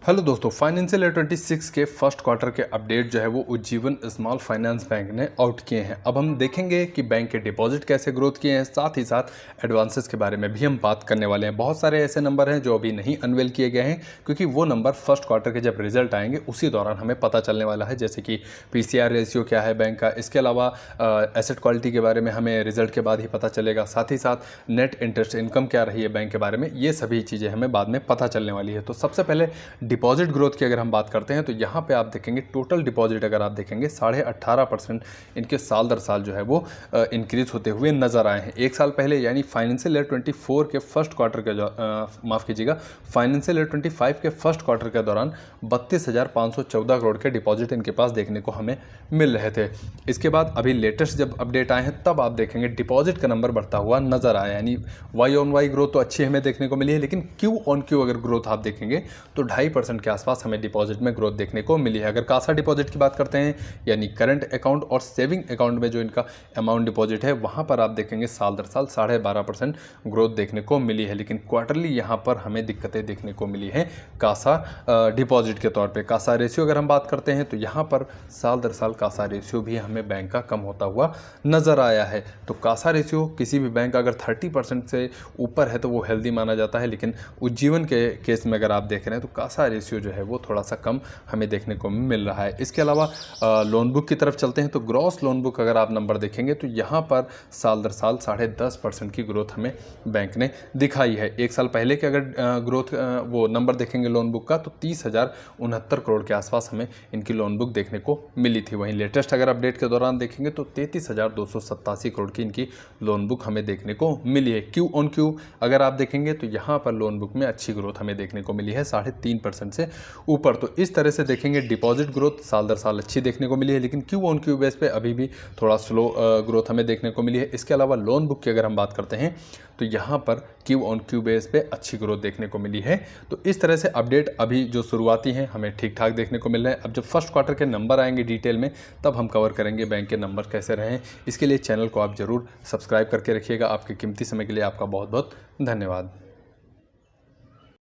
Hello दोस्तों, financial year 26 के first quarter के अपडेट जो है वो उज्जीवन स्मॉल फाइनेंस बैंक ने आउट किए हैं। अब हम देखेंगे कि बैंक के डिपॉजिट कैसे ग्रोथ किए हैं, साथ ही साथ एडवांसेस के बारे में भी हम बात करने वाले हैं। बहुत सारे ऐसे नंबर हैं जो अभी नहीं अनवेल किए गए हैं, क्योंकि वो नंबर फर्स्ट क्वार्टर के जब रिजल्ट आएंगे उसी दौरान हमें पता चलने वाला है। जैसे कि PCR रेशियो क्या है बैंक का, इसके अलावा एसेट क्वालिटी के बारे में हमें रिजल्ट के बाद ही पता चलेगा। साथ ही साथ नेट इंटरेस्ट इनकम क्या रही है बैंक के बारे में, ये सभी चीज़ें हमें बाद में पता चलने वाली है। तो सबसे पहले डिपॉजिट ग्रोथ की अगर हम बात करते हैं तो यहाँ पे आप देखेंगे टोटल डिपॉजिट अगर आप देखेंगे 18.5% इनके साल दर साल जो है वो इंक्रीज होते हुए नजर आए हैं। एक साल पहले यानी फाइनेंशियल ईयर 24 के फर्स्ट क्वार्टर के माफ़ कीजिएगा, फाइनेंशियल ईयर 25 के फर्स्ट क्वार्टर के दौरान 32,514 करोड़ के डिपॉजिट इनके पास देखने को हमें मिल रहे थे। इसके बाद अभी लेटेस्ट जब अपडेट आए हैं तब आप देखेंगे डिपॉजिट का नंबर बढ़ता हुआ नजर आया, यानी वाई ऑन वाई ग्रोथ तो अच्छी हमें देखने को मिली है, लेकिन क्यू ऑन क्यू अगर ग्रोथ आप देखेंगे तो 2.5% के आसपास हमें डिपॉजिट में ग्रोथ देखने को मिली है। अगर कासा डिपॉजिट की बात करते हैं यानी करंट अकाउंट और सेविंग अकाउंट में जो इनका अमाउंट डिपॉजिट है वहां पर आप देखेंगे साल दर साल 12.5% ग्रोथ देखने को मिली है। लेकिन क्वार्टरली यहां पर हमें दिक्कतें देखने को मिली है कासा डिपॉजिट के तौर पे। कासा रेशियो अगर हम बात करते हैं तो यहां पर साल दर साल कासा रेशियो भी हमें बैंक का कम होता हुआ नजर आया है। तो कासा रेशियो किसी भी बैंक का अगर 30% से ऊपर है तो वो हेल्दी माना जाता है, लेकिन उज्जीवन के केस में अगर आप देख रहे हैं तो कासा रेशियो जो है वो थोड़ा सा कम हमें देखने को मिल रहा है। इसके अलावा लोन बुक की तरफ चलते हैं तो ग्रॉस लोन बुक अगर आप नंबर देखेंगे तो यहाँ पर साल दर साल 10.5% की ग्रोथ हमें बैंक ने दिखाई है। एक साल पहले के अगर ग्रोथ वो नंबर देखेंगे लोन बुक का तो 30,069 करोड़ के आसपास हमें इनकी लोन बुक देखने को मिली थी। वहीं लेटेस्ट अगर अपडेट के दौरान देखेंगे तो 33,287 करोड़ की इनकी लोन बुक हमें देखने को मिली है। क्यू ऑन क्यू अगर आप देखेंगे तो यहाँ पर लोन बुक में अच्छी ग्रोथ हमें देखने को मिली है 3.5% से ऊपर। तो इस तरह से देखेंगे डिपॉजिट ग्रोथ साल दर साल अच्छी देखने को मिली है, लेकिन क्यू ऑन क्यू बेस पे अभी भी थोड़ा स्लो ग्रोथ हमें देखने को मिली है। इसके अलावा लोन बुक की अगर हम बात करते हैं तो यहाँ पर क्यू ऑन क्यू बेस पे अच्छी ग्रोथ देखने को मिली है। तो इस तरह से अपडेट अभी जो शुरुआती हैं हमें ठीक ठाक देखने को मिल रहे हैं। अब जब फर्स्ट क्वार्टर के नंबर आएंगे डिटेल में तब हम कवर करेंगे बैंक के नंबर कैसे रहे हैं। इसके लिए चैनल को आप जरूर सब्सक्राइब करके रखिएगा। आपके कीमती समय के लिए आपका बहुत बहुत धन्यवाद।